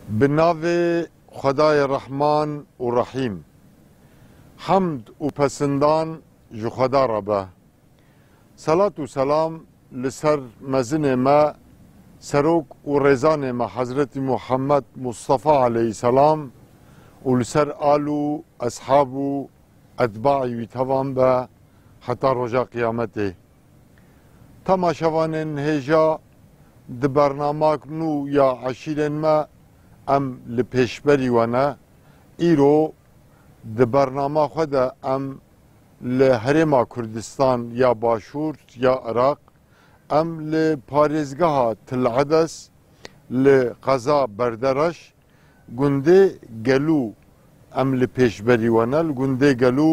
بناو خدای رحمان و رحیم حمد و پسندان جو خدا ربه صلاة و سلام لسر مزن ما سروک و رزان ما حضرت محمد مصطفى علیه السلام و لسر آلو اصحاب و اتباعی و توان به حتی رجا قیامته تماشوان هجا د برنامه کنو یا عشیرن ما ام لپیشبری وانه ایرو د برنامه خود ام لحرم کردستان یا باشور یا عراق ام لپارزگاه تل عدس لقضا بردرش گنده گلو ام لپیشبری وانه گنده گلو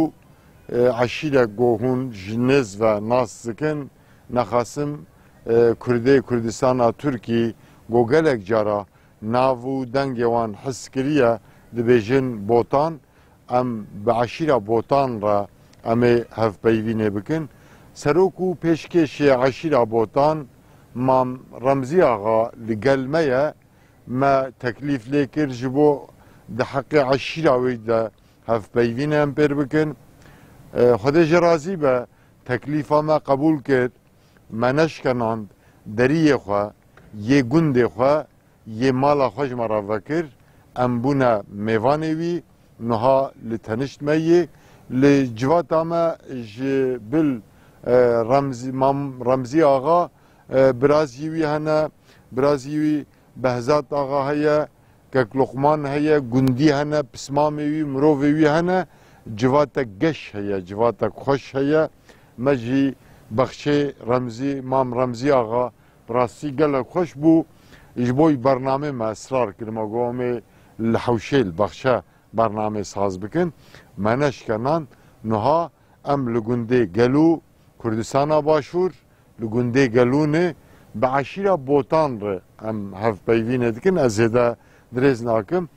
عشیره گوهون جنز و ناس زکن نخاسم کردستان ترکی گوگلک جارا ناو دنگوان حس کریه دبیجن بوتان ام بعشیره بوتان را ام هف بیوینه بکن سروکو پیشکش عشیره بوتان مام رمزی آقا لگلمه ما تکلیف لیکر جبو ده حق عشیره ویده هف بیوینه ام پر بکن خودش رازی به تکلیف ما قبول کرد منش کناند دریه خواه یه گنده خواه یه مالا خوش مرا وکر ام بونا میوانه وی نها لتنشت میه لجوات اما بل رمزی آقا برازیوی هنه برازیوی بهزاد آقا هیا کک لقمان هیا گندی هنه پسمامی وی مرووی وی هنه جوات گش هیا جوات خوش هیا مجی بخشی رمزی مام رمزی آقا براستی گل خوش بو اجبوی برنامه ما اصرار کردم گومی الحوشه البخشه برنامه ساز بکن منش کنان نها ام لگنده گلو کردستان باشور لگنده گلونه به عشیره بوتان ره ام هف بیوینه دکن از هده درز ناکم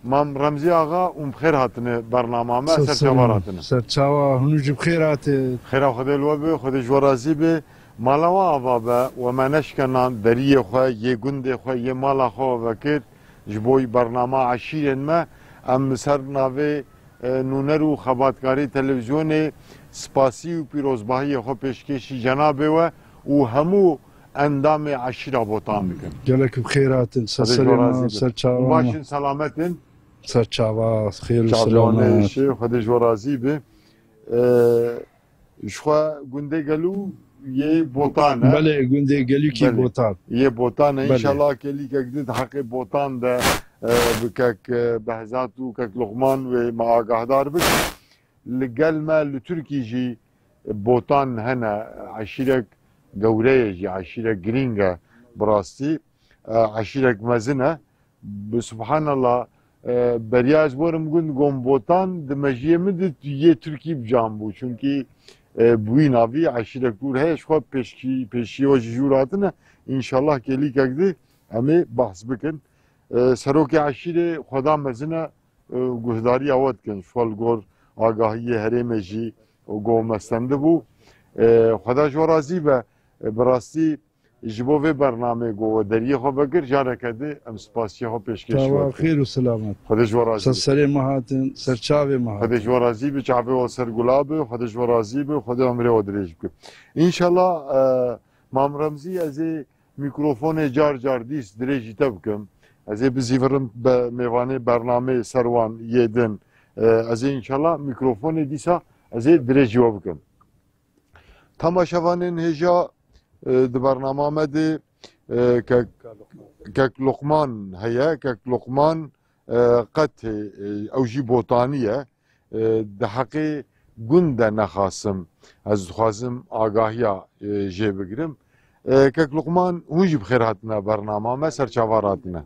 مام رمزی آقا بخیر هاتنه برنامه ما سرچاوار هاتنه سرچاوا هنوجی بخیر هاته خیره خود الوبه خود جورازی به مالوا آبابه و منش کنان دریه خواه یه گنده خواه یه مالا خواه وکر جبوی برنامه عشیرن ما ام سر ناوه نونر و خباتکاری تلویزیون سپاسی و پیروزباهی خود پیشکشی جنابه و همو اندام عشیره بوتان بکن گلک بخیر هاتن سلام سرچاوا باشین سلامتن سرچاوا خیر و چاوانه سلامت شی خود جورازی به شخوا گنده گلو یه بوتانه بله گنده گلو کی بله. بوتان یه بوتان بله. انشالله کلی که گدید حق بوتان ده بکک بهزات و کک لغمان و ما آگاهدار بک لگل ما لترکی جی بوتان هنه عشیرک گوره جی عشیرک گرینگه براستی عشیرک مزنه سبحان الله بریاز بورم گون بوتان دمجیه مدت یه ترکی بجام بو چونکی بوی ناوی عشیرک دور هیش خواه پیشی و جوراتنه انشالله کلی کگدی همه بحث بکن سروک عشیر خدا مزنه گهداری آواد کن شوال گور آگاهی حریم جی و گو مستنده بو خدا جو رازی به براستی جبو و برنامه گو دریه خو بگر جاره کده ام سپاسی خو پیشکش چاوا شد خیر و سلامت خدا جو رازی سلام هاتن سرچاوه ما خدا جو رازی به چابه و سر گلابه خدا جو رازی به خدا عمره و دریج بکن انشالله مام رمزی از میکروفون جار دیست دریجی تبکم از بزیورم به میوانه برنامه سروان یدن از انشالله میکروفون دیسا از دریجی و بکم تماشاوانین هجا د برنامه آمده کک لقمان هیا کک لقمان قط اوجی بوتانیه ده حقی گنده نخواستم از خوازم آگاهیا جه بگیرم کک لقمان هونجی بخیر هاتنه برنامه ما سرچاوار هاتنه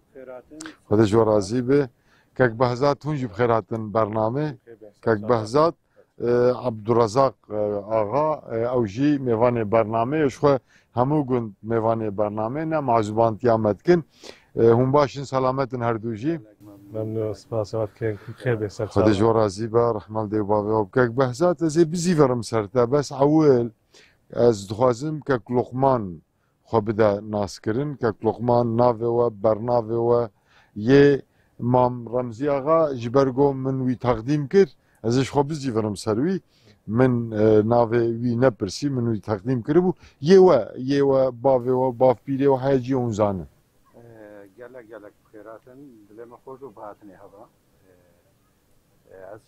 خدا جو رازی به کک بهزاد هونجی بخیر هاتن برنامه کک بهزاد عبدالرزاق آقا اوجی میوان برنامه شخوا همو گند میوان برنامه نه معزوبانتی آمد کن هم باشین سلامتن هر دوجی ممنون سپاس وقت که خیر به سر خدا جو رازی به رحمال دی بابا و کک بهزاد از بزی ورم سرتا بس اول از دخوازم کک لقمان خو بده ناس کرن کک لقمان ناوه و برناوه و یه مام رمزی آقا جبرگو من وی تقدیم کرد ازش خو بزیورم سروی من ناوی وی نپرسی من وی تقدیم کرد بو یه و باوی و باف بیره و حیجی اون زانه گلک خیراتن دلم خود و باتنی هوا از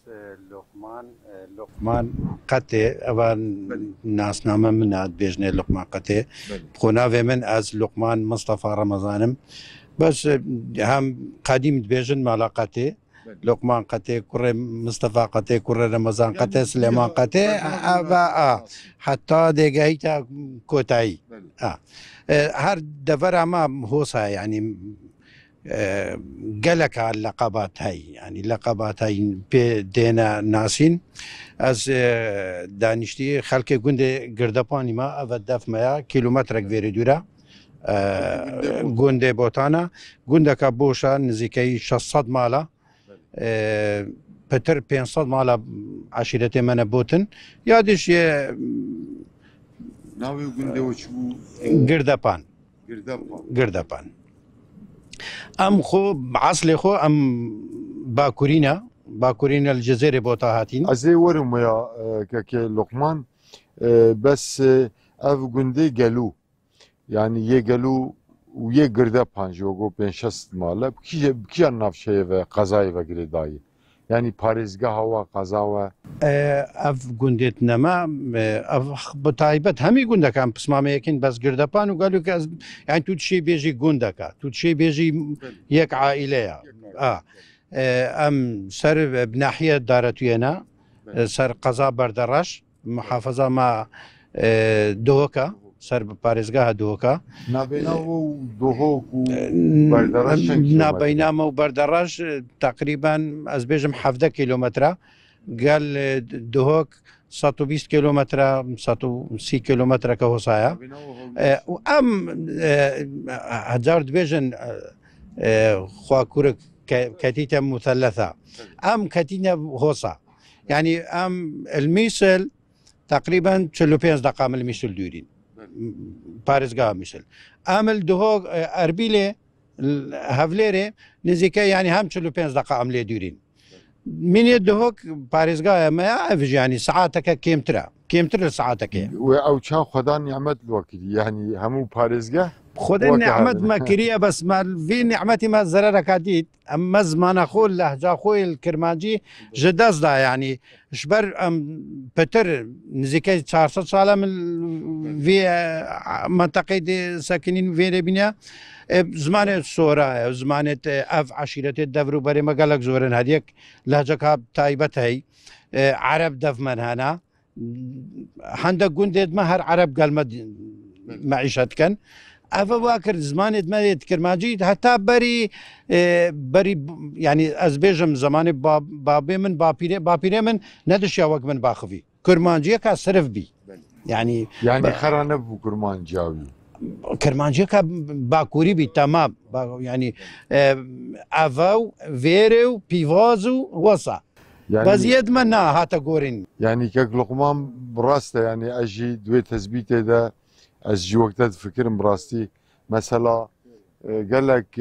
لقمان قطع اوان ناسنامه من اد بیجنه لقمان قطع خوناوی من از لقمان مصطفى رمضانم بس هم قديم دبيجن مالا قطع لقمان قطع كره مصطفى قطع كره رمضان قطع سليمان قطع حتى دقيقة كوتاي هر دفر ما هوسا يعني قالك على اللقبات هاي يعني لقبات هاي دينا ناسين از دانشتي خلق قند قردباني ما افدف مايا كيلومتر كفيري دورا گونده بوتانا گونده که بوشا نزدیکی 600 مالا پتر 500 مالا عشیرت من بوتن یادش یه ناوی گونده و چو گردپان ام خو عصل خو ام باكورينا الجزيرة بوتا هاتين ازي ورم يا كاكي لقمان بس اف گونده گلو yani ye gelu و ye girde panjogo 5-6 male ki navşeye ve kazayı ve girdayı yani Parizgah hava kaza ve ev gundet nema ev bu taybet hemi gundekam pısmame yekin bas girdepan u galu ki yani tut şey beji gundeka tut şey beji yek aileye em ser bnahiye daretuyena ser kaza berdaraş muhafaza ma دوكا سر بارزگاه دوكا نابينامو بردراش تقريبا از بيجم 7 كيلومتر قال دوهوك 120 كيلومتر 130 كيلومتر كهوسايا ام هزار دبيجن خواكورك كتيتا مثلثة ام كتينا هوسا يعني ام الميسل تقريبا 45 دقيقة من الميسل دورين بارزگاه مثل عمل دهوك اربيله هفليري نزيكا يعني هم 45 دقيقة عملية دورين من يدهوك بارزگاه ما افج يعني ساعاتك كيمتر ساعاتك او چا خدا نعمت الوقت يعني همو بارزگاه خدا نعمت ما كريه بس ما في نعمتي ما زرر كاديت اما زمان اخو لهجه اخوي الكرمانجي جداز دا يعني شبر بتر نزيكي 400 ساله من في منطقه ساكنين في بنيا زمان سورا زمان اف عشيره الدفر بري ما قالك زورن هديك لهجه تايبت هي عرب دف من هنا عندك جندد مهر عرب قال معيشة كان أفا واكر زمان ما كرماجي حتى بري يعني أزبيجم زمان بابي من بابيري من ندش ياوك من باخفي كرمانجي كا صرف بي يعني خرانه بو كرمانجاوي كرمانجي كا باكوري بي تمام يعني أفاو فيرو بيفازو وصا يعني بزيد منا هاتا قورين يعني كاك لقمان براسته يعني أجي دوي تثبيته ده از وقتها فكر براستي مثلا قال لك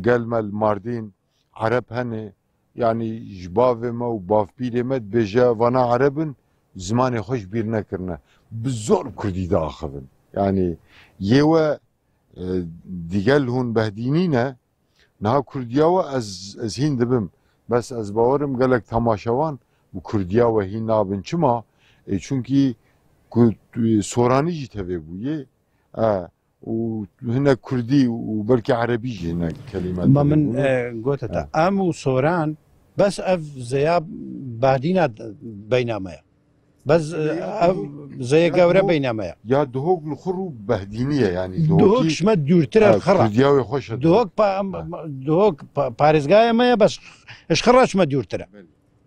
قال ما الماردين عرب هني يعني جبافه ما وباف بيري ما بيجا وانا عربن زماني خوش بير نكرنا بالزور كردي داخبن يعني يوا ديقال هون بهدينينا نها كردياوا از هين دبم بس از باورم قال لك تماشاوان وكردياوا هين نابن چما چونكي سوراني جي تبي بويه و هنا كردي وبركي عربي جي هنا كلمات ما من قوتها ام سوران بس اف زياب بعدين بينما بس زي قورة بينما يا دهوك الخرو بهدينية يعني دهوك شمت دورتر الخرا كردياوي خوش دهوك بارزقايا ما بس اش خراش ما دورتر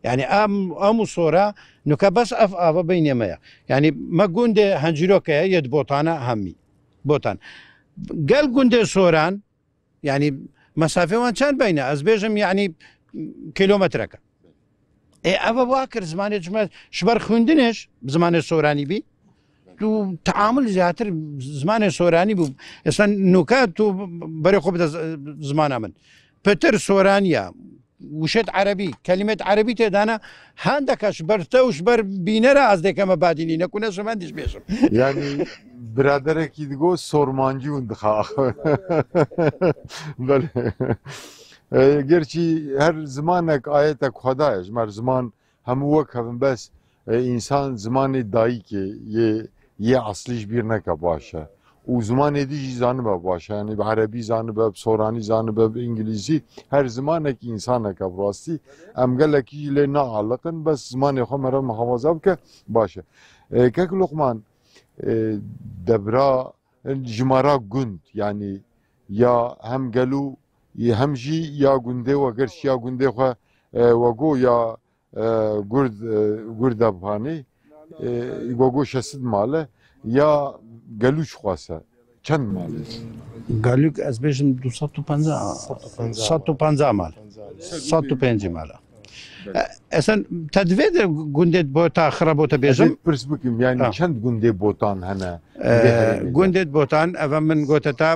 يعني ام صورة نكا بس اف بينما يعني ما قوندي هنجروكا يد بوطانا همي بوطان قال قوندي صوران يعني مسافة وان كان بينه ازبيجم يعني كيلومترك افا باكر زمان جمع شبر خوندنش زمان صوراني بي تو تعامل زياتر زمان صوراني بو اصلا نكات تو بري خوب زمان من پتر سۆرانیە وشێت عەربی کەلیمێت عەربی تێدانە هەندێکەش بەرتەوش بەر بینەرە ئەس دەکەمە بادینی نەکوونە شەمەندیش بێشم yani biraderekî digo sormancî hûn dixa gerçî her zimanek ayetek xweda ye ji mer ziman hemû wek hevin bes însan zimanê dayîkê yê eslî ji bîr neke baş e û zimanê dî jî zanibe baş e yani bi erebî zanibe bi soranî zanibe bi îngilîzî her zimanekî însaneke bi rastî em gelekî jî lê nealiqin bes zimanê xwe mere mihefeza bike baş e kek Luqman debra ji mara gund yani ya hem gelû hem jî ya gundê we gerçi ya gundê xwe wego ya gur debhanê wego şesid male ya gelû ji xwase çend male گالوک ez bêjim 250 mal 105 mala Esen te divê de gundê bota xira bota bêjim pirs bikim yani çend gundê botan hene gundê botan ev min gote te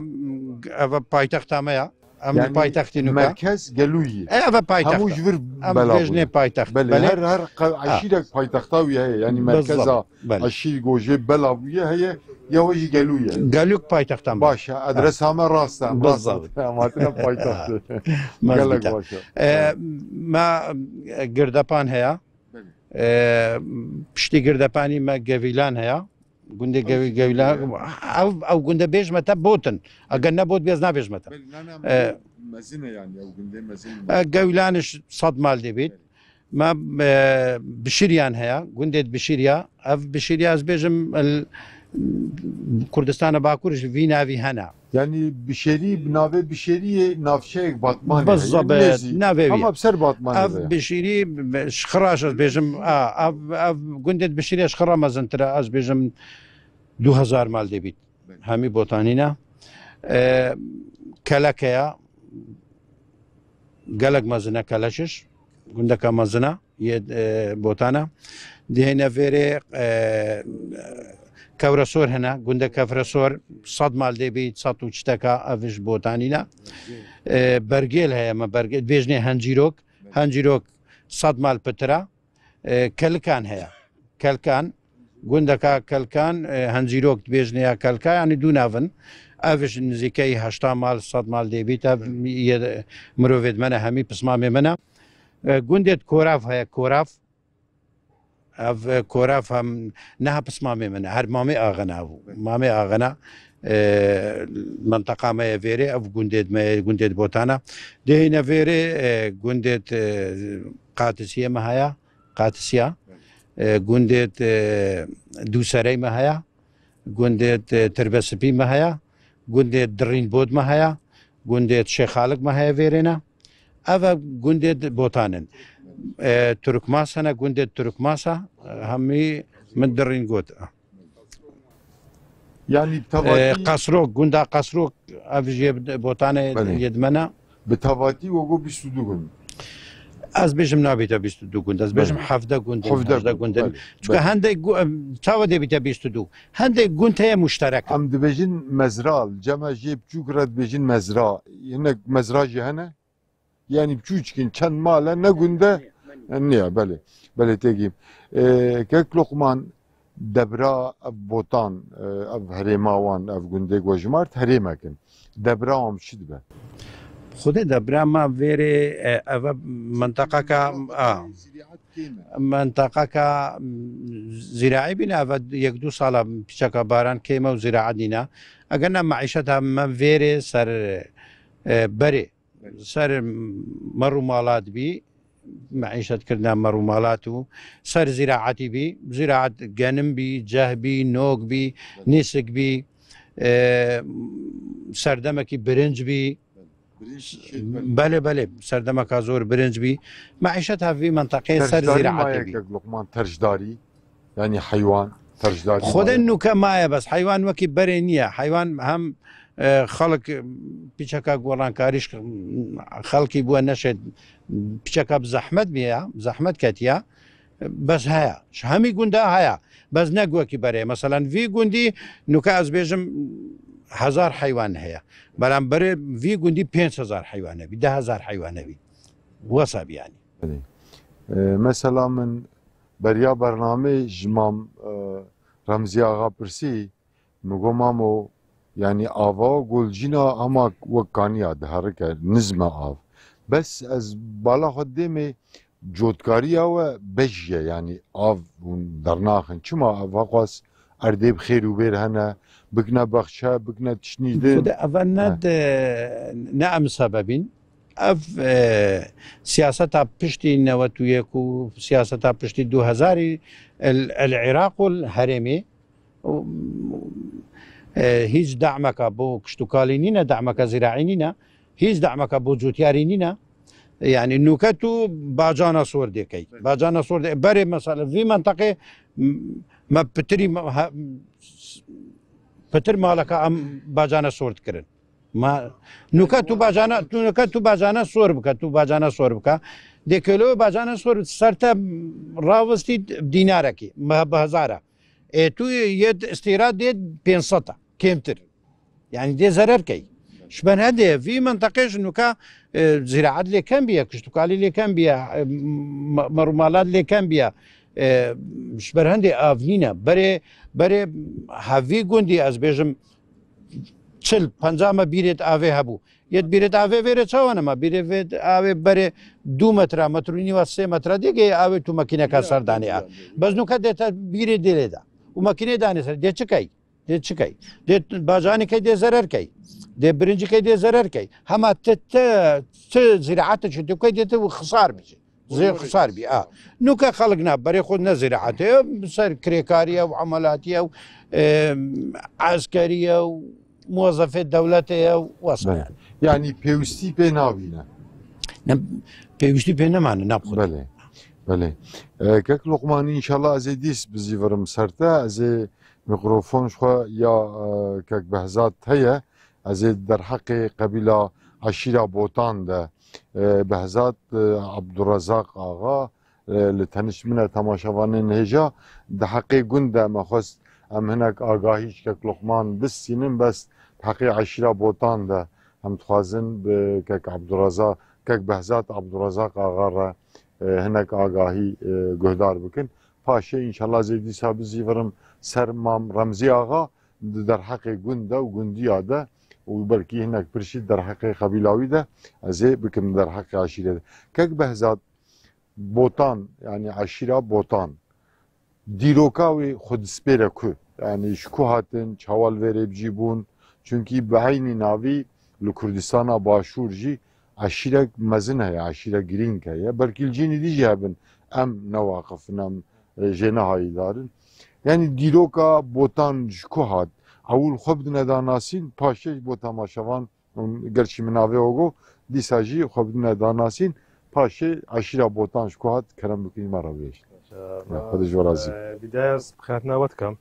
ev paytexta me ya em paytextî nû merkez gelûyî ev paytext hemû ji vir bêjnê paytext her eşîrek paytexta wî heye yani merkeza eşîr gojê bela wî heye ya we jî gelû ye gelûk paytextan baş e adresa me rast e matine paytextê gelek baş e me girdepan heye piştî girdepanî me gevîlan heye gundê gevîlan ew gundê bêjme te botin eger nebot bêz nabêjme te mezine yani ew gundê mezin gevîlaniş 100 mal dibît me bişiriyan heye gundê bişiriya ev bişiriya ez bêjim Kurdistana Bakur ji vî navî hene yani bişerî bi navê bişeriyê navçeyek Batmanê navê ama ser Batmanê ev bişîrî şixiraş ez bêjim ev gundê bişiriya şixira mezintir e ez bêjim 2000 mal dibît hemî botanîne kelekeya gelek mezine keleşiş gundeka mezine yê botana dihêne vêrê Kevresor hene gundê kevresor 100 mal dêbît 100 teka ev ji botanîne bergêl heye me bergêl bêjnê hencîrok 100 mal pitira kelkan heye kelkan gundeka kelkan hencîrok bêjneya kelka yani dû navin ev ji nizîkeyî 80 mal 100 mal dêbît ev mirovê me ne hemî pismamê me ne gundê korav heye korav ev korav hem neha pismamê min her mamê axena mamê axena menteqa me ye vêrê ev gundê me gundê botana dihêne vêrê gundê qatisiye me heye qatisiya gundê dûserey me heye gundê tirbespî me heye gundê dirînbod me heye gundê şêxalik me heye vêrê ne ev gundê botanin Türkmas hene gundê Türkmasa hemî min dirîn got yani qasrok gunda qasrok ev jê botanê yedmene bi tavatî wego 22 gund ez bêjim nabîte 22 gund ez bêjim hevde gund çünkü hendek çawa dêbîte 22 hendek gund heye muşterek em dibêjin mezra cema jê biçûk re dibêjin mezra hinek mezra jî hene yani biçûçkin çend male ne gunde niye belê têgî kek Luqman debra ev botan ev herêma wan ev gundê gojmart herêmekin debra wan çi dibe Xudê debra me vêrê ev menteqeka zîraî bîne ev yek du sala piçeka baran kême û zîraet dîne eger ne meîşeta me vêrê ser berê ser mer û malat bî meîşetkirina mer û malat û ser zîraetî bî zîraet genim bî ceh bî nog bî nêsik bî serdemekî birinc bî belê serdemeka zor birinc bî meîşet hevî menteqeyê ser zîraetê bî Luqman terjdarî yani heywan terjdarî Xwedê nûke maye bes heywan wekî berê niye heywan hem xelk piçeka golankarîş xelkî bûye neşe piçeka bi zehmet bîye zehmet ketiye bes heye ji hemî gunda heye bes ne wekî berê meselan vî gundî nûke ez bêjim 1000 حیوان هەیە بەرامبەر وی گوندی 5000 حیوانەبی 10,000 حیوانەبی وەسابیانی مثلا من بریا برنامه جمام رمزی آقا پرسی مگو مامو yani ava golcina ama vakaniya diharike nizme av. Bes ez bala xwe demê cotkariya we bejye yani av hûn dernaxin. Çima ava xwas erdê bi xêr û bêr hene, bikne bexçe, bikne tişnîdin. Eva ne em sebebîn ev siyaseta piştî newet û yek û siyaseta piştî 2000 el Iraq û herêmê هیچ دعمەکە بۆ کشتتوکالی نینە دعمەکە زیراعی نینە هیچ دعمەکە بۆ جوتیاری نینە یعنی نوکەت و باجانە سۆر دەکەی باجانە سۆر بەرێ مەسەلە وی منتەقێ مە پتر ماڵەکە ئەم باجانە سۆردکردن نوکەت و باجانە سۆر بکە تو باجانە سۆر بکە دێکلۆ باجانە سۆر سەرتە ڕاوەستی دینارەکی بەهزارە تو یەک استیراد دێت 500 کێمتر یعنی دێ زەرەرکەی شبەن هەدێ وی منتەقێش نوکە زیراعەت لێکەم بیە کشتتوکالی لێکەم بیە مەڕووماڵات لێکەم بیە شبەر هەندێ ئاڤنینە بەرێ هەڤی گوندی ئەس بێژم 50 بیرێت ئاوێ هەبوو یەت بیرێت ئاوێ وێرە چاوانەمە بیرێت ئاوێ بەرێ 2 مترا مەترونیوە 3 مترا دێگەی ئاوێت و مەکینەکە سەردانێ بەس نوکە دێتە بیرێت دێلێدا و مەکینێ دانێسەر دێ چکەی دێت چکەی دێت باجانەکەی دێ زەرەرکەی دێ برنجەکەی دێ زەرەرکەی هەما زیراعەتە چکەی دێتە و خسار بچێت زێ خسار بی نوکە خەڵک نا بەرێ خۆ نەزیراعەتەیە سەر کرێکاریە و عملاتیە و ئاسکەریە و مۆزەفێت دەولەتەیە و وەسەیان yani pêwîstî pê navîne پێویستی پێ نەمانە نابخۆ بله کەک لوقمانی انشاءالله ez ê dîs bizîvirim serte ez ê mikrofon xwe ya kek behzat heye ez ê derheqê qebîla eşîra botan de behzat Abdurezaq ağa li tenişmine temaşevanên hêja di heqê gund de me xwest em hinek agahî ji kek luqman bistînin bes heqê eşîra botan de em dixwazin bi kek Abdurezaq kek behzat Abdurezaq ağa re hinek agahî guhdar bikin paşê înşallah zê dîsa bizîvirim ser mam Remzî ağa di derheqê gund de û gundiya de û belkî hinek pirşî derheqê qebîlawî de ez ê bikim derheqê eşîrê de kek behzat botan yani eşîra botan dîroka wê xwedispêre ku yani ji ku hatin çawalverê bicî bûn çünkî bi heynî navî li Kurdistana başûr jî eşîrek mezin heye eşîrek girîng heye belkî li cînî dî jî hebin em newaqifin em jê nehayîdarin yani dîroka botan ji ku hat ewil xwe bidine danasîn paşê ji bo temaşevan gerçî min navê ogo dîsa jî xwe bidine danasîn paşê eşîra botan ji ku hat kerem bikîn me re bêjin xwe ji we razî بداية بخاتنا وتكم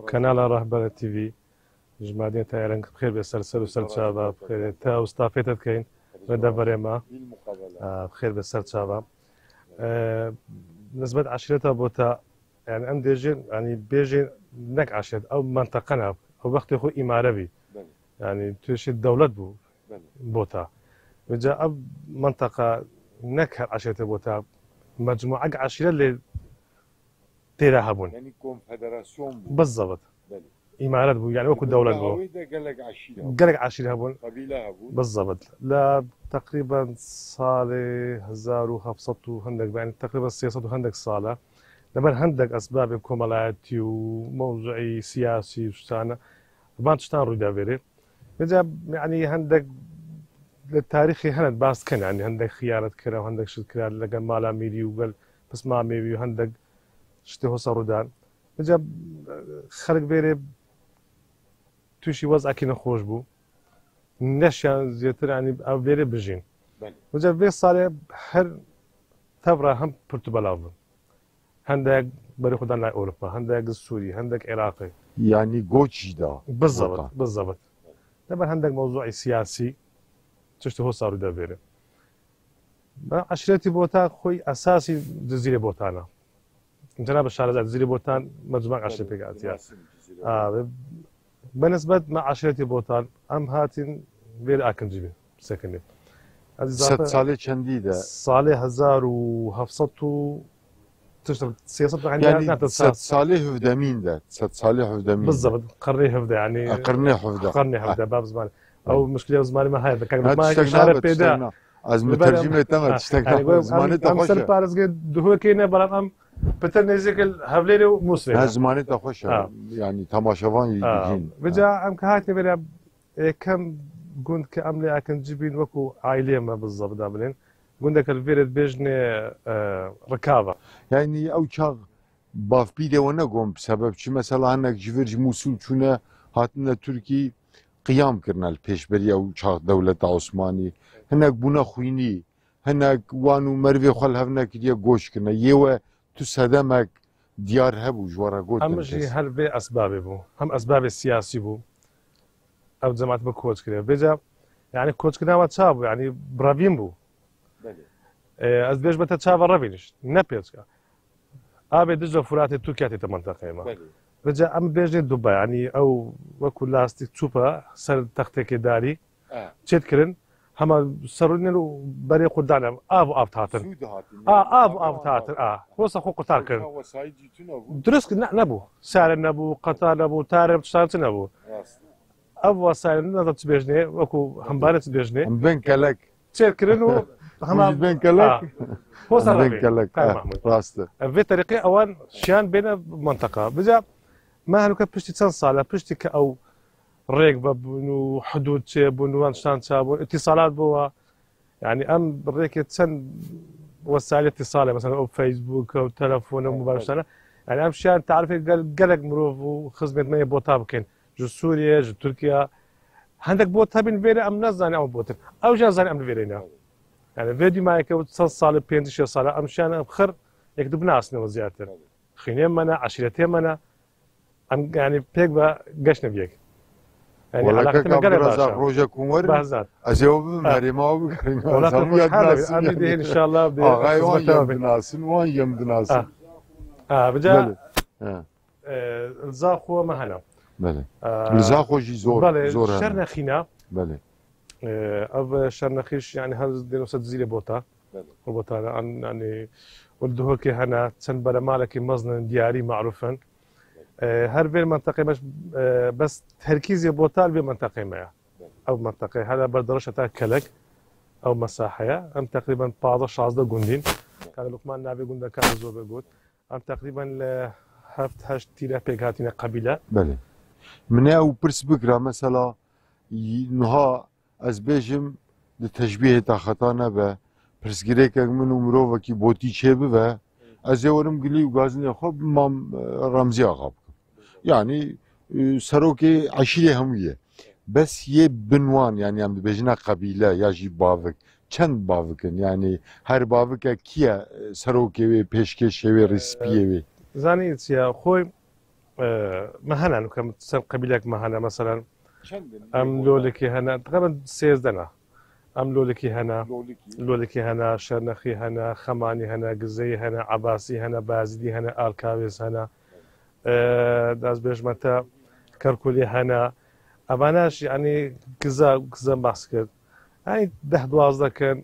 كنال رهبرة تي في جمادين تايرن بخير بسلسل وسل شباب بخير تا وستافيتت كاين مدى بريما بخير بسل شباب نسبة عشيرتها بوتا يعني ام ديجين يعني بيجي نك عشيرت او منطقنا او وقت خو اماره بي يعني توشي الدولة بو بوتا وجا اب منطقة نك عشيرتها بوتا مجموعة عشيرة اللي تيرا هبون yani konfederasyon bu بالضبط امارات بو يعني وكو دولة بو قلق عشيرة هبون قبيله bu بالضبط لا تقريبا صالة 1500 هندك يعني تقريبا سياسة هندك صالة لما هندك أسباب كومالاتي وموضوعي سياسي وشتانا ما تشتان رودا فيري يعني هندك للتاريخي هند باس كان يعني هندك خيانة كرا وهندك شد كرا لقى مالا ميري وقال بس ما ميري وهندك شتهو صارودان جاب خلق فيري توشي وضع كي نخوش بو نشان زيتر يعني او فيري بجين وجاب في صالة هر ثورة هم برتبالافن هندك بري خدان لا اوروبا هندك السوري هندك عراقي yani goç da بالضبط لما هندك موضوعي سياسي تشتهو صارو دا فيري عشرتي بوتا خوي اساسي جزيرة بوتانا جناب الشارع جزيرة بوتان مجموعة عشرة بيقاتيا بالنسبة مع عشيرتي بوتان أم هاتين غير أكنجبي سكني هذه 100 ساڵێ چەندیدا صالح 1700 تشتغل سياسة يعني يعني 100 ساڵێ هەفدەمیندا 100 ساڵێ هەفدەمین بالضبط قرني حفظه يعني قرني حفظه قرني حفظه باب زمان او مشكله زماني ما هاي كان ما هاد اشاره بيدا از مترجمه تمام تشتغل زماني ام تخش سر بارز قد دهو كينا بلان ام بتر نزيك الهفليري وموسري هاد زماني تخش يعني تماشاوان يجين بجا ام كهاتي بلا كم قلت كاملي اكن جيبين وكو عائليه ما بالضبط دابلين قلت الفيرد بيجني ركابه يعني او çağ باف بيده ونقوم بسبب شي مثلا هناك جفرج موصول چونه هاتنا تركي قيام كرنا البيشبري او çağ دولة عثماني هناك بونا خويني هناك وانو مروي خل هفنا كديا گوش كرنا يوا تو سدمك ديار هبو جوارا قوت هم شيء هل بي اسباب بو هم اسباب السياسي بو او جماعه بكوتش كده بيجا يعني كوتش كده ما تشابو يعني برافين بو از بيش بتا تشابا رافينش نبيتش ابي دجله فراتي تركيا تمنطقه ما رجع ام بيجي دبي يعني او وكل لاستيك تشوبا سر تختك داري تشكرن هما سرنلو بري قدانا اب تاتن اب تاتن وصا خو قطار كرن درس نبو سعر نبو قطار نبو تارب تشتغلت نبو اب وسائل نظر تبيجني وكو همبارة تبيجني بين كلك تشكرن هما بين كلك وصل بين كلك راسته في طريقة اوان شان بين منطقة بجا ما هلوكا بشتي تنصالة بشتي كأو ريق بنو حدود بنو وانشان شابو اتصالات بوا يعني ام بريك تسن وسائل اتصال مثلا او فيسبوك او تلفون او مباشرة يعني ام شان تعرفي قلق مروف وخزمة مية بوتا بكين جو سوريا جو تركيا عندك بوتا بين فيري ام نزاني او بوتا او جازاني ام فيرينا يعني فيديو معك او تصل صالة بينتش صالة ام شان بخر يكتب ناسنا وزيادة خينين منا عشيرتين منا ام يعني بيك با قشنا بيك يعني علاقتنا قريبة برزاق روجا كونور بهزات ازيو بمهرماو بكرين ولكن حالة امي دي ان شاء الله بدي غايوان يمدناسن وان يمدناسن بجا الزاخو ما هنا بله الزاخو جي زور زور شرنخينا بله اب شرنخيش يعني هذا دينو سدزيلي بوتا بوتا يعني ولده كي هنا تسنبر مالك مزن دياري معروفا هر في المنطقة مش بس تركيزي بوتال بمنطقة ما أو منطقة هذا بردرشة كلك أو مساحة أم تقريبا 15 جندين كان لقمان نبي جندا كان زوج بيقول أم تقريبا هفت هشت تيلا بيجاتنا قبيلة بله من أو برس بكرة مثلا نها أزبيجم لتشبيه تاختانا به برس جريك منو مروفا كي بوتي شبه به أزورم قلي وقازني خب مام رمزي أغاب يعني سروكي عشيرة همية بس يه بنوان يعني عم بيجنا قبيلة ياجي بافك چند بافكن يعني هر بافك كيا سروكي بيشكش وي ريسبي وي زاني يا خوي مهنا نكم تسن قبيلك مهنا مثلا ام لولكي هنا تقريبا 6 دنا ام لولكي هنا لولكي هنا شرنخي هنا خماني هنا قزي هنا عباسي هنا بازدي هنا الكاويس هنا داز بيش متى كركولي هنا أماناش يعني كذا بحث كرد يعني 10-12 كان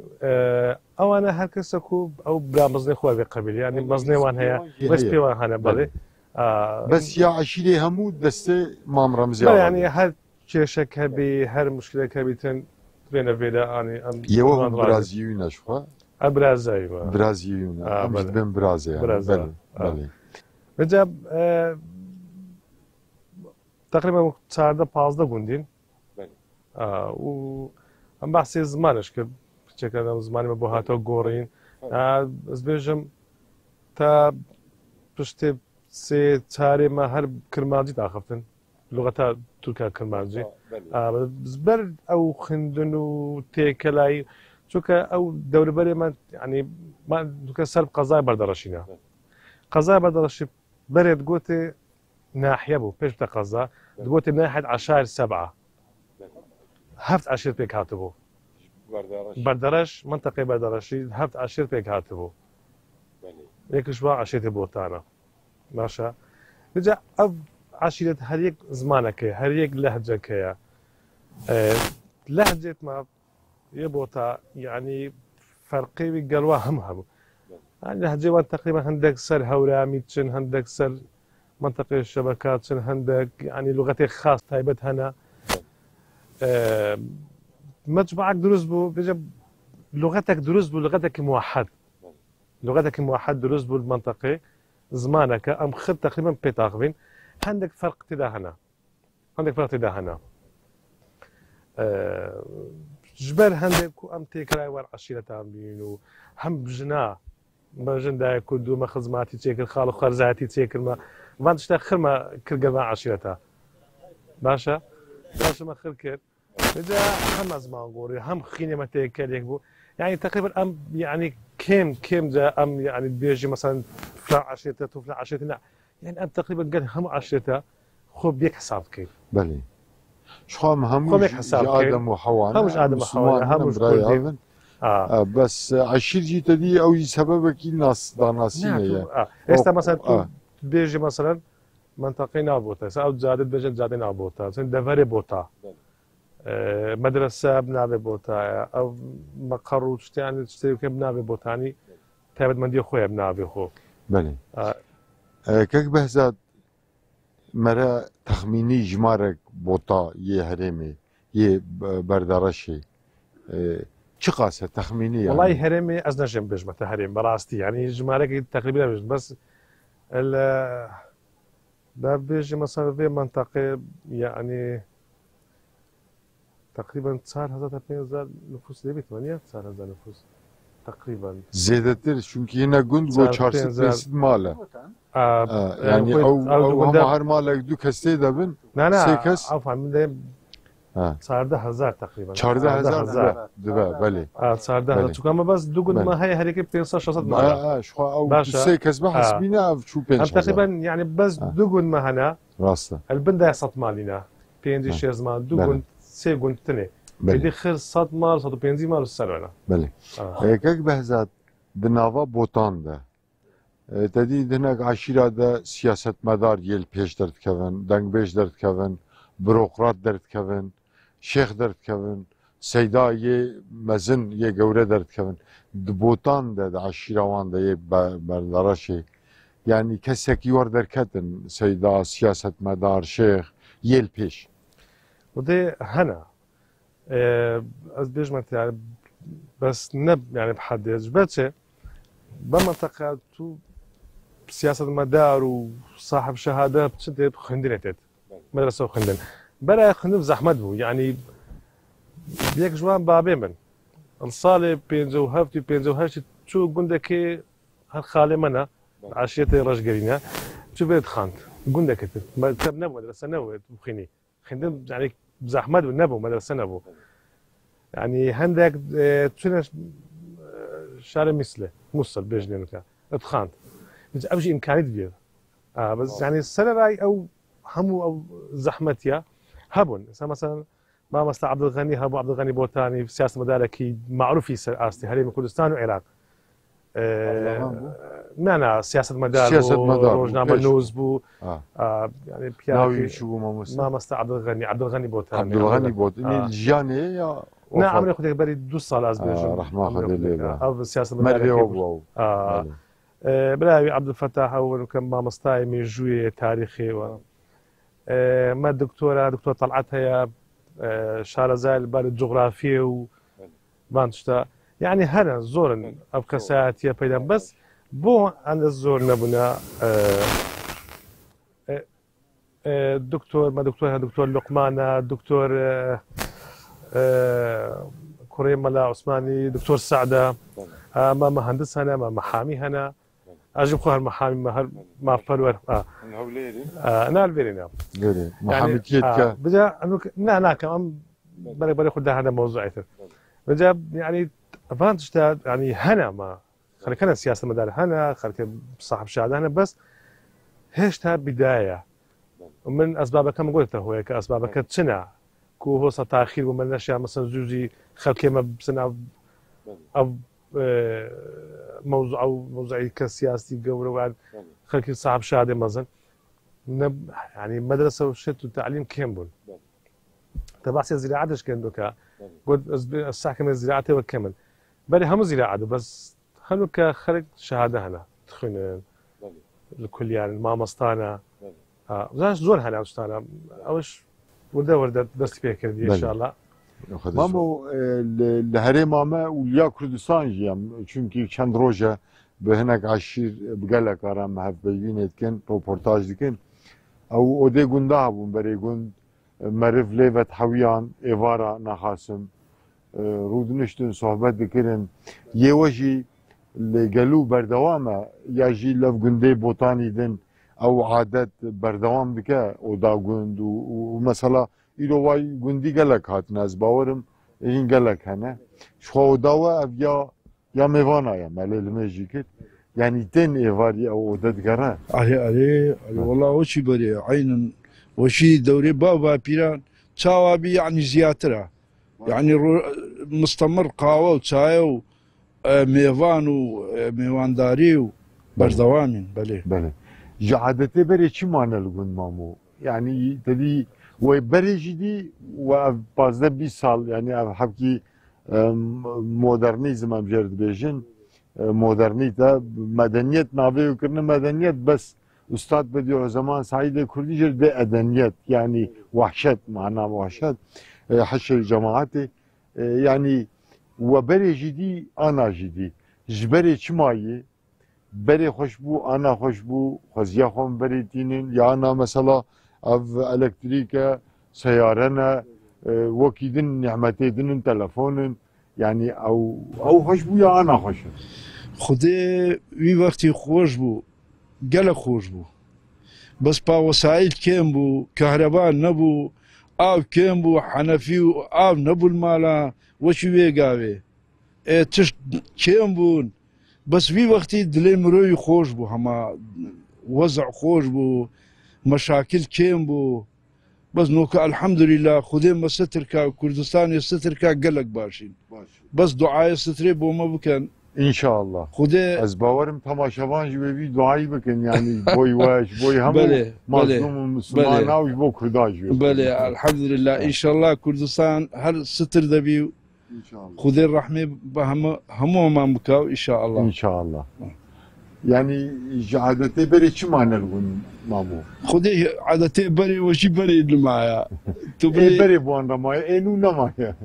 أو أنا هالكسكو أو بلا مزني خوي بقبيل يعني مزني وان هي بس بيوان هنا بالي بس يا عشيرة همو دستة مام رمزي يعني هر شيء هبي هر مشكلة كبيتن بين فيدا يعني يوم برازيليين شو برازيليين مش بين برازيل بله بله رجب تقريبا ساعة 15 جندين و ام بحثي زمانش كرد بشكل زماني مبوهاتو قورين از بيجم تا پشتی سه چهاری ما هر کرمانجی داخفتن لغت ترکیه کرمانجی زبر او خندن و تیکلای چون که او دور بری من يعني ما سرب قضايا بردرشينا قضايا بردرشي برد قوتي ناحية بو بيش بتا قضاء قوتي ناحية عشائر 7 هفت عشير بيك هاتبو بردرش منطقة بردرشي هفت عشير بيك هاتبو يكش بقى عشيرتي بوتانا ماشا رجع عشيرة هريك زمانك هريك لهجك هي لهجة ما يبوتا يعني فرقي بقلوا هم يعني لهجة وان تقريبا هندك سر هورامي تشن هندك سر منطقة الشبكات تشن هندك يعني لغتي خاص تايبت هنا مجمعك دروس بو بجب لغتك دروس بو لغتك موحد لغتك موحد دروس بو المنطقة زمانك ام خد تقريبا بيتاخبين عندك فرق تدا هنا عندك فرق تدا هنا جبال هندك ام تيكراي ور عشيرة بينو هم بجنا ما جندا كدو ما خزماتي تيكر خالو خرزاتي تيكر ما فانتش تاخر ما كل قلبان عشيرتها باشا ما خير كير إذا هم زمان غوري هم خيني ما تيكر يكبو يعني تقريبا ام يعني كم جا ام يعني بيجي مثلا فلان عشيرته وفلان عشيرته لا يعني ام تقريبا قال هم عشيرته خو بيك حساب كيف بله شو هموش آدم وحواء هموش آدم وحواء هموش كردين بس عشير جيت دي او سبب كي ناس داناسين يا استا مثلا بيجي مثلا منطقه نابوتا او زادت بيجي زاد نابوتا مثلا دفري بوتا مدرسه بنابي بوتا او مقر يعني تشتري بنابي بوتا يعني تابد من دي خويا بنابي خو بله كيك بهزاد مرا تخميني جمارك بوتا هرمي بردارشي چه قاسه تخميني يعني؟ والله هرمي از نجم بجمة هرم براستي يعني جمارك تقريبا بس ده بيجي مثلا في منطقة يعني تقريبا 4,000 نفوس دي 8,000 نفوس تقريبا زيادتر çünkü yine gund bu 400 mala yani او هم هر مالك دو كسته دبن لا عفوا من صار 10,000 تقريبا 14,000 دبا بله صار 10,000 çünkü ama bas دوغن ما هي هريك 500 مالا شو او سيكس بحسبينا شو بينش تقريبا يعني بس دوغن ما هنا راسته البندا صد مالينا 5 زمان دوغن سيغون تني بدي خير صد مال 150 مال السنه بله كيك بهزات دنافا بوتان ده تدي دنك عشيره ده سياست مدار يل پیش درد كفن دنگ بيش درد كفن بروقرات درد كفن شيخ درد كفن سيدا مزن جوره درد كفن دبوتان ده عشيره وان ده بردارشي يعني كسك يور دركتن سيدا سياست مدار شيخ يل پیش وده هنا از بيجمنت يعني بس نب يعني بحد جبتش بمنطقة تو سياسة المدار وصاحب شهادة بتشد خندنتت مدرسة خندن بلا خندن زحمت بو يعني بيك جوان بابي من الصالة بينزو هفتي بينزو هشت شو قندك هالخالي منا عشيتي رجقرينا شو بيت خانت قندك تب نبو مدرسة نبو بخيني خندن يعني زحمت نبو مدرسة نبو يعني هندك تشنا شارع مثله موصل بيجنينك اتخانت مش أبشي إمكانية كبير بس يعني السنة راي أو همو أو زحمتيا هبون مثلا ما مثلا عبد الغني هبو عبد الغني بوتاني في سياسة مداركي معروف في أستي هريم كردستان وعراق لا سياسة مدار روجنامة نوز بو يعني بياكي شو ما مثلا عبد الغني بوتاني عبد الغني بوتاني الجاني يا نا عمري خدك بري 2 سال از بيجو رح ما خذ الليله او سياسه مداركي بلاوي عبد الفتاح هو كان ما مستاي من جوي تاريخي و ما دكتور طلعت هي شارزال بال جغرافيا و بانشتا يعني هنا زور ابقى ساعات يا بيدان بس بو عند الزور نبنا دكتور لقمان دكتور كريم ملا عثماني دكتور سعدة ما مهندس هنا ما محامي هنا أجيب خوها المحامي ما فلور أنا البيرينا محامي كيتكا بجا أنو لا كمان بري خدها هذا موضوع أكثر بجا يعني أفانتشتا يعني هنا ما خلي كان سياسة مدار هنا خلي صاحب شهادة هنا بس هيشتها بداية ومن أسبابها كما قلت هو كأسبابها كتشنع كو هو تاخير ومن نشأ مثلا زوجي خلكي ما بسنة أو موضوع كسياسي قوله وعد خلكي صاحب شهادة مثلا يعني مدرسه وشت وتعليم كامل تبع زراعتش كندوكا قد الساعه كمان زراعتي وكمل بالي هم زراعه بس هنوكا خرج شهاده هنا تخن الكل يعني ما مستانا زاش زور هنا وستانا اوش ورده بس فيها كردي ان شاء الله مامو لهري ماما ويا كردستان جيم çünkü چند روجه به هناك عشير بقالك ارام هف بينت كان روبورتاج دكن او اودي گوندا بون بري گوند مرف ليفت حويان ايفارا نخاسم رودنشتن صحبت دكرن يوجي لقالو بردوامه يجي لف گوندي بوتاني دن او عادت بردوام دكه او دا گوند ومثلا ایرو وای گوندی گلک هاتن از باورم این گلک هنه شو داوا یا میوانا یا ملل ماجیکت يعني تن ايفاري او ددگره علي والله وشي بري عين وشي دوري بابا بيران تشاوابي يعني زياترة يعني مستمر قهوة وشاي وميفان وميوانداري وبردوامين بله جعادتي بري چي معنى لگون مامو يعني تدي وبريجي دي وبازده 20 سال يعني حبكي مودرنيزم ام جرد بيجن مودرنيته مدنيت نابي وكرنا مدنيت بس استاذ بديو زمان سعيد كردي جرد ادنيت يعني وحشت معناه وحشت حش الجماعات يعني وبريجي دي انا جدي جبري چماي بري خوشبو انا خوشبو خزيا خون بريتينين يا انا مثلا اف الكتريكا سيارنا وكيدن نعمتيدن تلفونن يعني او خوش بو يا انا خوش خدي وي وقتي خوش بو قال خوش بو بس با وسائل كم بو كهرباء نبو او كم بو حنفي او نبو المالا وشي ويقاوي تش كم بون بس وي وقتي دلي مروي خوش بو هما وضع خوش بو مشاكل كم بو بس نوكا الحمد لله خدي ما ستركا كردستان ستركا قلق باشين بس دعاء ستري بو ما بكن ان شاء الله خدي از باورم تماشاوان جوي دعاي بكن يعني بوي واش بوي هم مظلوم مسلمان او بو كرداج بله الحمد لله ان شاء الله كردستان هل ستر دبي ان شاء الله خدي الرحمه هم ما مكاو ان شاء الله ان شاء الله يعني عادتي بري شو معنى لهم مامو خدي عادتي بري وشي بري معايا تبري بري بوان رمايا انو نمايا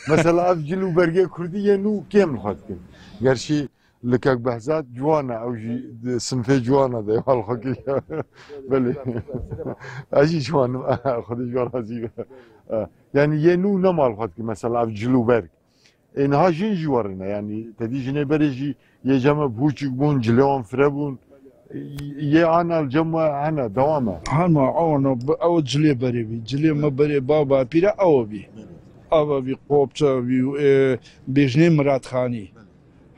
مثلا افجلو برجي كرديه نو كامل خاطكن قرشي لكاك بحزات جوانا او جي صنفي جوانا ده والخكي بلي اجي جوانا خدي جوانا زي يعني ينو نمال خاطكن مثلا افجلو برج انها جين جوارنا يعني تدي جني بريجي يا جماعة بوشك بون جلوان فربون يا انا الجمع انا دوامه انا او جلي بري جلي ما بري بابا بيرا او بي او بي قوبتا بي بيجني مراد خاني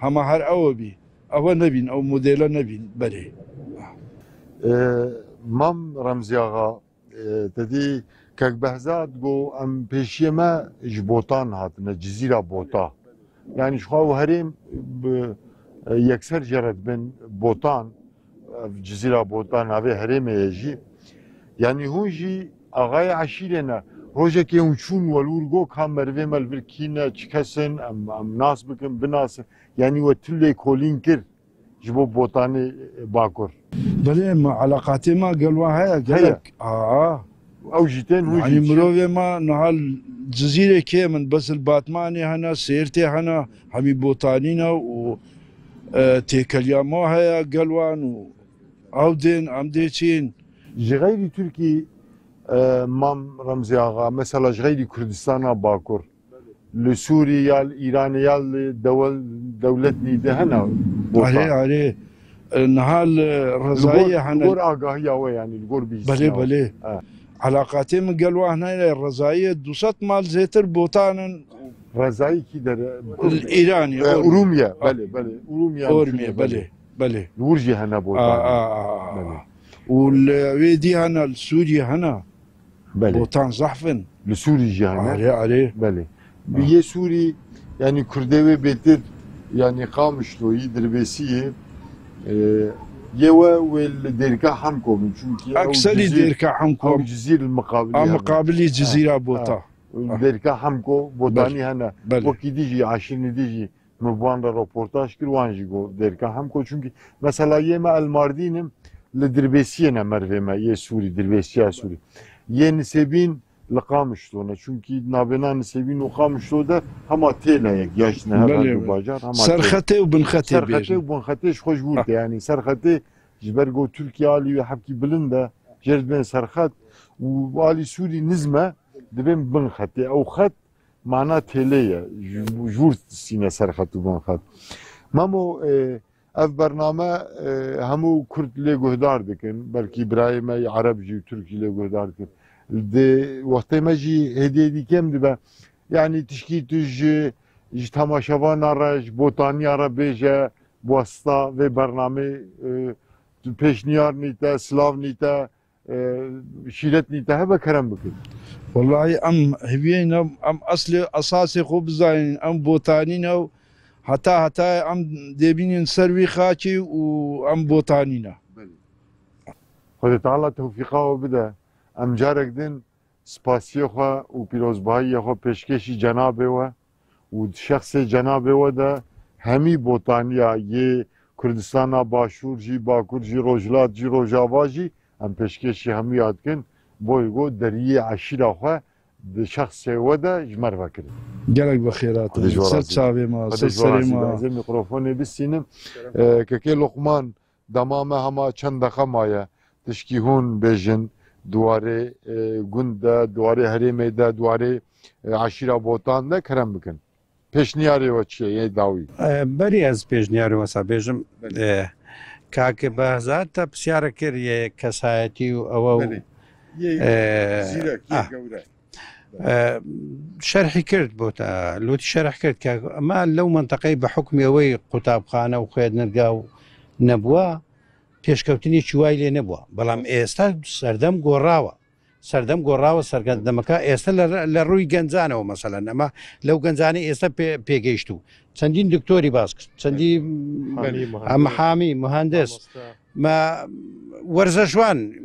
هما هر او بي او نبين او موديل نبين بري مام رمزي اغا تدي كاك بهزاد جو ام بيشيما جبوطان هاتنا جزيره بوطا يعني شخو هريم يكسر جرد بن بوطان جزيره بوطان هذا هريم يجي يعني هون جي اغاي عشيرنا روجا كي ونشون والورغو كان مرفي مالفركينا تشكسن ام ناس بكن بناس يعني وتلي كولين كر جبو بوطاني باكور بلي ما علاقاتي ما قالوا هيا قالك او جيتين هو يعني مروفي ما نهال جزيره كيمن بس الباتماني هنا سيرتي هنا همي بوطانينا و تيكليا مو هيا قلوان وعودين عمديتين جغيري تركي مام رمزي اغا مثلا جغيري كردستان باكور لسوريا الايرانيا دولتني دهنا عليه نهال الرزاية هنا الغور اغاهيا يعني الغور بيس بلي علاقاتي من قالوا هنا الرزاية دوسات مال زيتر بوطان رزاي كي در الايراني اوروميا بلي اورميا بلي الورجي هنا بوطان والويدي هنا السوري هنا بلي بوطان زحفن لسوري جي هنا عليه بلي بيه سوري يعني كردوي بيتر يعني قامشلوي دربيسيه يوا والديركا حمكو من شو اكثري ديركا حمكو او جزيره المقابليه مقابلي جزيره بوطا ديركا حمكو بوتاني هنا بله. وكي ديجي عشان ديجي مبوان روبورتاج كروان جيجو ديركا حمكو çünkü مثلا يما الماردينم لدربيسينا مرفما يه سوري دربيسيا سوري يه نسبين لقامشتونا çünkü nabena نسبين وقامشتو هما تيلا يك ياشنا هذا باجار هما سرختي وبنختي سرختي وبنختي خوش بولت يعني سرختي جبرجو تركيا اللي حبكي بلندا جرد بين سرخت وعلي سوري نزمه دبن بنختي او خط معناه تيليه جورت سينا سرخت وبنخت مامو اف برنامه همو كرد لي جهدار دكن بلكي ابراهيم عرب جي تركي لي جهدار دكن دي وقت ما جي هديه دي كم دبا يعني تشكي تج تماشاوان راج بوتاني عربيجه واسطه و برنامه پیشنیار نیتا سلاو نیتا شیرت نیتا هبه کرم بکن والله ام هبين ام اصل اساسي خبزين ام بوتانينا حتى ام ديبين سروي خاكي وام بوتانينا خود تعالى توفيقه وبدا ام جارك دين سپاسيه خو و پیروزبایی خو پیشکشی جنابه و شخص جنابه و ده همی بوتانیا یه کردستان باشور جی باکور جی روجلات جی روجاوا جی ام پیشکشی همی یاد کن بویگو دریه عشیره خو ده شخص و ده جمر وکر جالك بخيرات سر صاحبي ما سر سليما زي ميكروفون بسينم ككي لقمان دمامه هما چند دقه تشكي هون بيجن دواره گونده دواره هریمه ده دواره عشیره بوتان ده کرم بکن پیشنیاری و چیه یه داوی بری از پیشنیاری واسه بیجم کاک بهزاد تا بسیاره کر یه کسایتی و او شرحي كرت بوتا لوتي شرح كرت ما لو منطقي بحكم يوي قطاب خانه وخيد نرقاو نبوا پێشکەوتنی چوای لێ نەبووە بەڵام ئێستا سەردەم گۆڕاوە سەرگەندەمەکە ئێستا لە ڕووی گەنجانەوە مەسەلەن ئەمە لەو گەنجانەی ئێستا پێگەیشت و چەندین دکتۆری باس کرد چەندی ئەمەحامی مهندس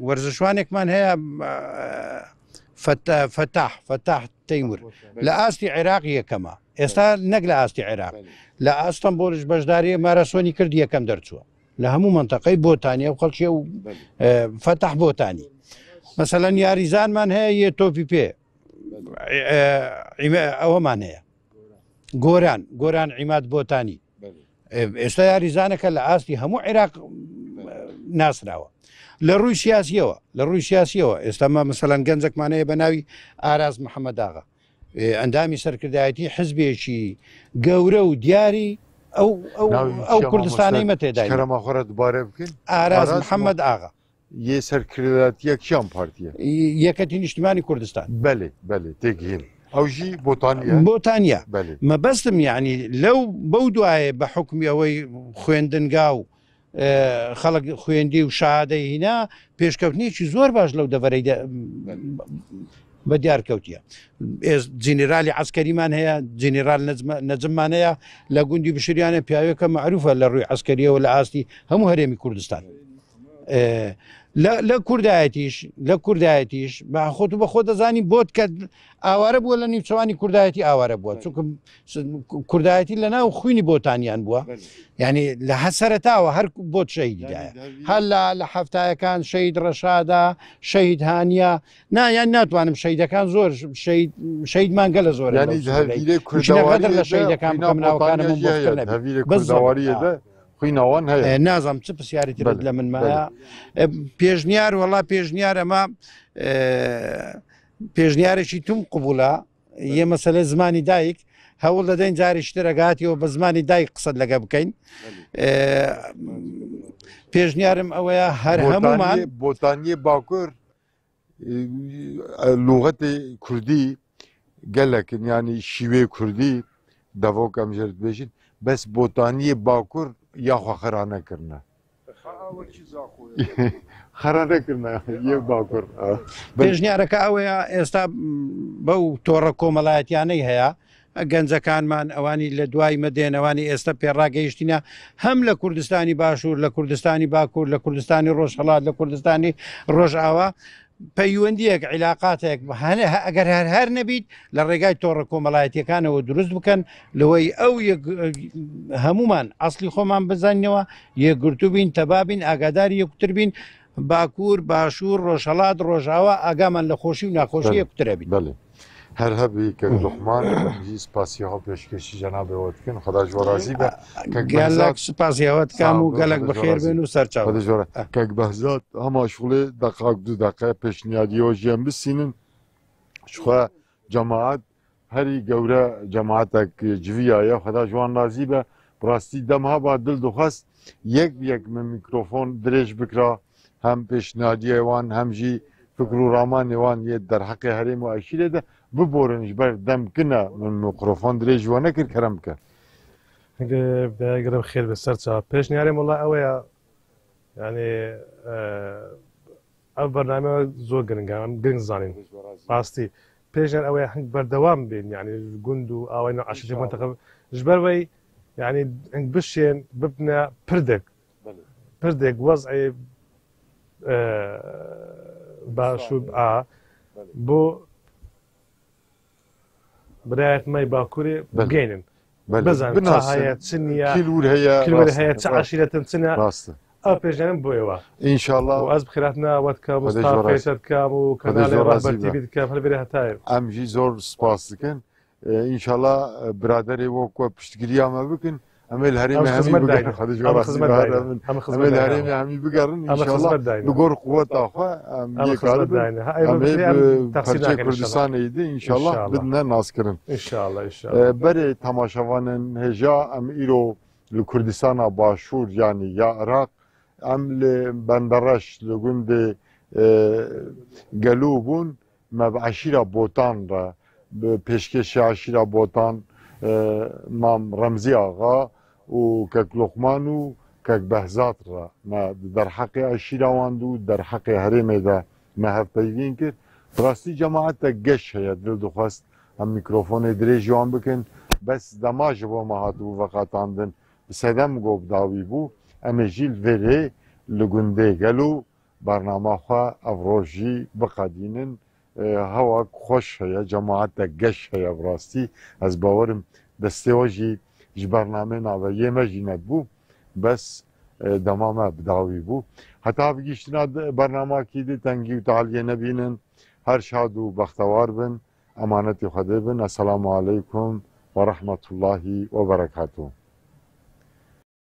وەرزەشوانێکمان هەیە فتاح تەیمور لە ئاستی عێراق یەکەمە ئێستا نەک لە ئاستی عێراق لە ئەستەمبۆڵش بەشداریە مارەسۆنی کرد یەکەم دەرچووە لە هەموو منطقەی بۆتانیا و خەڵکی و فتح بۆتانی مەسەلەن یاریزانمان هەیە یە تۆپی پێ ئەوەمان هەیە گۆران عیماد بۆتانی ئێستا یاریزانەکە لە ئاستی هەموو عێراق ناسراوە لە ڕووی سیاسیەوە ئێستاما مەسەلەن گەنجێکمانەیە بە ناوی ئاراز محەممەد ئاغا ئەندامی سەرکردایەتی حزبێکی گەورە و دیاری ئەو کوردستانی مەتێدای کەرەمەخۆرە دوبارە بکەین ئاراز محەممەد ئاغا یە سەرکردایەتی یەکیان پارتیە یەکەتی نیشتیمانی کوردستان بەێ تێگەین ئەو ژی بۆتانیا مەبەستم یعنی لەو بەو دوایە بە حکمی ئەوەی خوێندنگا و خەڵک خوێندی و شادەی هینا پێشکەوتنیی زۆر باش لەو دەڤەرەی بە دیارکەوتیە جینێرالی عسکەریمان هەیە جینێرال نەجممان هەیە لە گوندی بشریانە پیاوێکە معروفە لە ڕووی عسکەریەوە لە ئاستی هەموو هەرێمی کوردستان لە کوردایەتیش خۆت و بە خۆ دەزانی بۆت کە ئاوارە بووە لە نیوچەوانی کوردایەتی ئاوارە بووە چونکە کوردایەتی لە ناو خوینی بۆتانیان بووە یعنی لە هەسەرەتاوە هەر بۆت شەیدایە هەر لە هەفتایەکان شەید ڕەشادا شەید هانیە نایان ناتوانم شەیدەکان زۆر شەیدمان گەلە زۆر لە شەیدەکان ناوەکانم بەزەواریەدا خویناوان هەیە نازانم چ پرسیارێتت لە منمایە پێشنیار وەڵا پێشنیار ئەمە پێشنیارێکی توم قوبوولا یە مەسەلە زمانی دایک هەوڵ دەدەین جارێکی ترەگاتیەوە بە زمانی دایک قسەت لەگە بکەین پێشنیارم ئەوەیە هەر هەمومان بۆتانیە باکوور لوغەتی کوردی gelekîn yanî şîvê Kurdî devok em jê dibêjin bes botaniyê bakur yaxwe xera nekirine. Xera nekirine yê bakur. Pêjniyareke ew ya êsta bew tore komelayetiyanê heye گەنجەکانمان ئەوانی لە دوای مەدێنەوانی ئێستا پێڕاگەیشتینە هەم لە کوردستانی باشوور لە کوردستانی باکوور لە کوردستانی ڕۆژهەڵات لە کوردستانی ڕۆژئاوا پەیوەندیەک عیلاقاتێک ئەگەر هەر نەبیت لە ڕێگای تۆڕە کۆمەڵایەتیەکانەوە دروست بکەن لەوەی ئەو هەمومان ئەسلی خۆمان بزانینەوە یەکگرتو بین تەبابین ئاگاداری یەکتر بین باکوور باشوور ڕۆژهەڵات ڕۆژاوا ئاگامان لە خۆشی و ناخۆشی یەکترە بین. هەر هەبی کە لوقمان سپاسیەوە پێشکەشی جەنابەوە دکەن خدا ڕازی بە گەلک سپاسیەوە کام و گەلک بەخێر بێن و سەرچاو کەک بەهزات هەما شغڵێ دقاق دو دقه پێشنیادیەوە ژیان بسینن شخوا جەماعەت هەری گەورە جەماعەتێک جویایە خدا جوان رازی بە ڕاستی دەمها با دڵ دخواست یەک من میکرۆفۆن درێژ بکرا هەم پێشنیادیەوان هەمژی فکر و ڕامانێوان یە دەرحەقی هەرێم و ئەشیرێدا ببۆرنش بەر دەمکنە من میکرۆفۆن درێژوە نەکرد کەرەم بکە گەرم خێر بە سەر چاوە پێشنیارێم وڵا ئەوەیە ینی ئەو بەرنامە زۆر گرنگ زانین ڕاستی پێشیان ئەوەیە هەنگ بەردەوام بین ینی گوند و ئاوای عشی منتەخب ژبەرەوەی ینی هەنگ بشێن ببنە پردێک وەزعی باشوور بۆ برایەت مای باکوورێ بگەینن بزان هەیە چ نیە هەیە چ عشیرەتن چنە ئەو پێژانم بۆیەوە ئینشاءالله ئەس بخیرات ناوەت کە مستافێشت کام و کەناڵی ڕابەرتیبی دکەم هەلبێرە هەتایە ئەمژی زۆر سپاس دکەن ئینشاءالله برادەرێ وەکوە پشتگیریامە بکەن ئەمە هەرێمی هەمی بگەڕن بگۆڕ قووەتاخوا کوردستانیدی ئینشاءالله بدنە ناسکردن بەرێ تەماشەوانن هێژا ئەم ئیرۆ لە کوردستانە باشوور ینی یا عێراق ئەم لە بەندەڕەش لە گوندێ گەلوو بوون مە عەشیرە بۆتان ڕە پێشکەشی عەشیرە بۆتان مام ڕەمزی ئاغا و کەک لوقمان و کەک بەهزات ڕە مە دەرحەقی عەشیراوان و دەرحەقی هەرێمێدا مە هەفپەیوین کرد ڕاستی جەماعەتە گەش هەیە دڵ دخواست ئەم میکرۆفۆنی درێژیان بکەن بەس دەماژە بۆ مەهاتوو ڤەقاتاندن سەدەم گۆبداوی بوو ئەمە ژیل vêrê li gundê gel û bernamaxwe ev rojî biqedînin hewek xweş heye cemaetek geş heye bi rastî ez bawerim destê we jî ji bernameyên avayiyê me jî nebû bes dema me bidawî bû heta bigîştina bernamekî di tengî û tealiyê nebînin her şad û bextewar bin emanetê Xwedê bin. Esselamu aleykum ve rahmetullahi ve berekatuhu.